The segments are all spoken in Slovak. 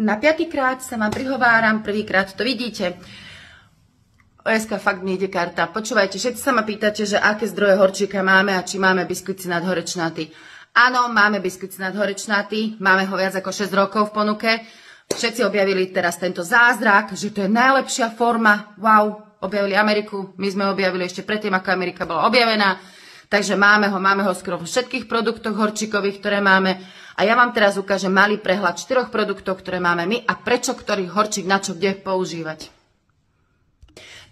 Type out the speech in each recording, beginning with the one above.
Na 5. krát sa vám prihováram, prvýkrát to vidíte. Dneska fakt mi ide karta. Počúvajte, všetci sa ma pýtate, že aké zdroje horčíka máme a či máme biskvit Cinat horečnatý. Áno, máme biskvit Cinat horečnatý, máme ho viac ako 6 rokov v ponuke. Všetci objavili teraz tento zázrak, že to je najlepšia forma. Wow, objavili Ameriku, my sme objavili ešte predtým, ako Amerika bola objavená. Takže máme ho skoro vo všetkých produktoch horčíkových, ktoré máme. A ja vám teraz ukážem malý prehľad 4 produktov, ktoré máme my a prečo ktorý horčík na čo kde používať.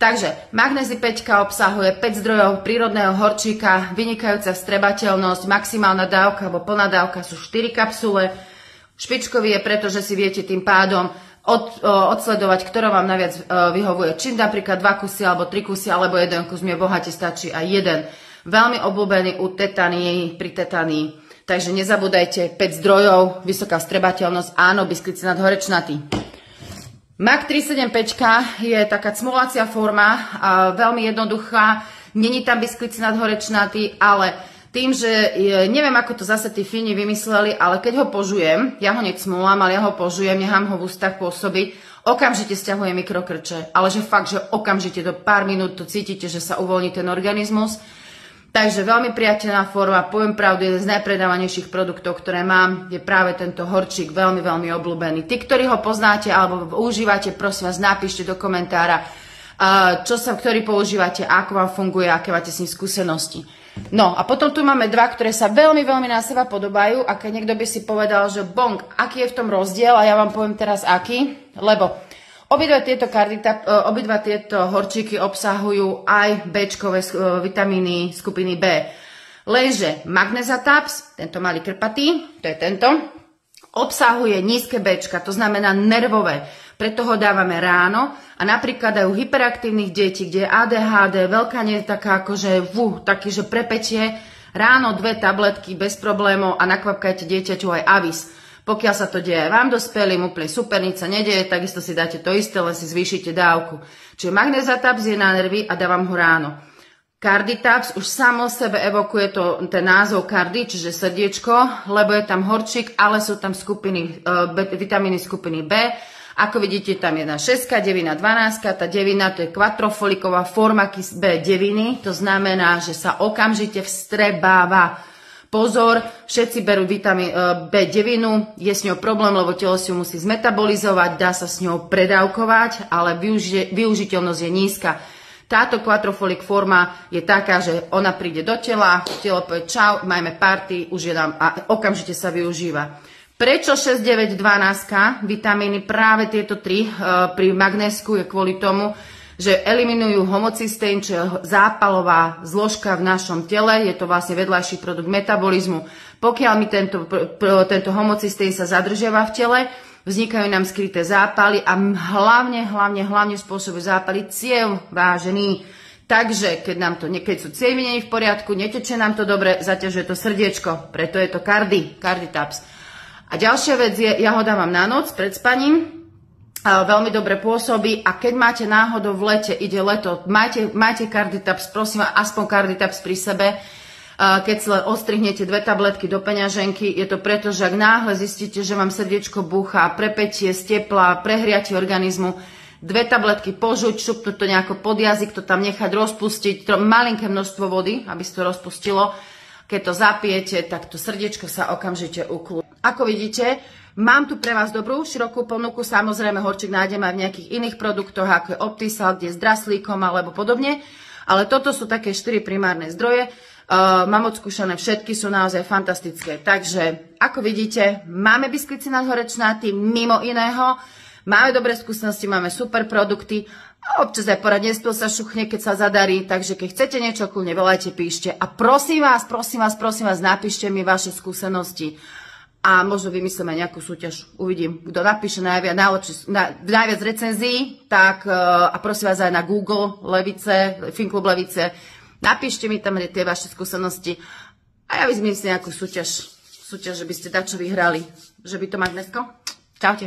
Takže Magnézy 5 obsahuje 5 zdrojov prírodného horčíka, vynikajúca vstrebateľnosť, maximálna dávka alebo plná dávka sú 4 kapsule. Špičkový je preto, že si viete tým pádom odsledovať, ktorá vám najviac vyhovuje. Či napríklad 2 kusy alebo 3 kusy alebo 1 kus, mne bohate stačí aj 1. Veľmi obľúbený u tetanii, pri tetanii. Takže nezabúdajte, 5 zdrojov, vysoká vstrebateľnosť, áno, biskvit Cinat horečnatý. MAG 375 je taká cmulacia forma, veľmi jednoduchá, není tam biskvit Cinat horečnatý, ale tým, že neviem, ako to zase tí Fíni vymysleli, ale keď ho požujem, ja ho necmulám, ale ja ho požujem, nechám ho v ústach pôsobiť, okamžite stiahuje mikrokrče, ale že fakt, že okamžite do pár minút to cítite, že sa uvoľní ten organizmus. Takže veľmi priateľná forma, poviem pravdu, jeden z najpredávanejších produktov, ktoré mám, je práve tento horčík, veľmi, veľmi obľúbený. Tí, ktorí ho poznáte alebo užívate, prosím vás, napíšte do komentára, ktorý používate, ako vám funguje, aké máte s ním skúsenosti. No a potom tu máme 2, ktoré sa veľmi, veľmi na seba podobajú a keď niekto by si povedal, že bong, aký je v tom rozdiel a ja vám poviem teraz aký, lebo obidva tieto horčíky obsahujú aj B-čkové vitamíny skupiny B. Lenže Magnezataps, tento malý krpatý, to je tento, obsahuje nízke B-čka, to znamená nervové. Preto ho dávame ráno a napríklad aj u hyperaktívnych detí, kde je ADHD, veľká nie je taká akože taký, že prepetie, ráno 2 tabletky bez problémov a nakvapkajte dieťaťu aj Avis. Pokiaľ sa to deje aj vám dospelým, úplne super, nič sa nedeje, takisto si dáte to isté, len si zvýšite dávku. Čiže Magnezataps je na nervy a dávam ho ráno. Carditaps už samo sebe evokuje ten názov cardi, čiže srdiečko, lebo je tam horčík, ale sú tam vitamíny skupiny B. Ako vidíte, tam je 6, 9, 12, tá 9 to je kvatrofoliková forma B9, to znamená, že sa okamžite vstrebáva. Pozor, všetci berú vitamín B9, je s ňou problém, lebo telo si ju musí zmetabolizovať, dá sa s ňou predávkovať, ale využiteľnosť je nízka. Táto quattrofolik forma je taká, že ona príde do tela, telo povie čau, majme party, už je nám a okamžite sa využíva. Prečo 6, 9, 12 vitamíny, práve tieto 3 pri magnésku je kvôli tomu, že eliminujú homocysteín, čo je zápalová zložka v našom tele, je to vlastne vedľajší produkt metabolizmu. Pokiaľ mi tento homocysteín sa zadržiava v tele, vznikajú nám skryté zápaly a hlavne spôsobujú zápaly ciev, vážený. Takže keď sú cievy nie v poriadku, neteče nám to dobre, zaťažuje to srdiečko, preto je to Carditaps. A ďalšia vec je, ja ho dávam na noc pred spaním, veľmi dobre pôsobí a keď máte náhodou v lete, ide leto, majte Carditaps, prosím vás, aspoň Carditaps pri sebe, keď si ostrihnete 2 tabletky do peňaženky, je to preto, že ak náhle zistíte, že vám srdiečko búcha, prepätie, stepla, prehriatie organizmu, 2 tabletky požuť, šupnúť to nejako pod jazyk, to tam nechať rozpustiť, malinké množstvo vody, aby sa to rozpustilo. Keď to zapijete, tak to srdiečko sa okamžite ukludí. Ako vidíte, mám tu pre vás dobrú, širokú ponuku, samozrejme horčík nájdeme aj v nejakých iných produktoch, ako je Optisal, kde je s draslíkom alebo podobne, ale toto sú také 4 primárne zdroje. Mám odskúšané všetky, sú naozaj fantastické. Takže, ako vidíte, máme biskvit Cinat horečnatý, mimo iného, máme dobré skúsenosti, máme super produkty, a občas aj poradenstvo sa šuchne, keď sa zadarí, takže keď chcete niečo, kľudne volajte, píšte. A prosím vás, napíšte mi vaše skúsenosti. A možno vymyslíme nejakú súťaž. Uvidím, kto napíše najviac recenzií, tak a prosím vás aj na Google Levice, Finklub Levice. Napíšte mi tam tie vaše skúsenosti a ja vymyslím nejakú súťaž, že by ste dačo vyhrali. Že by to mať dnesko. Čaute.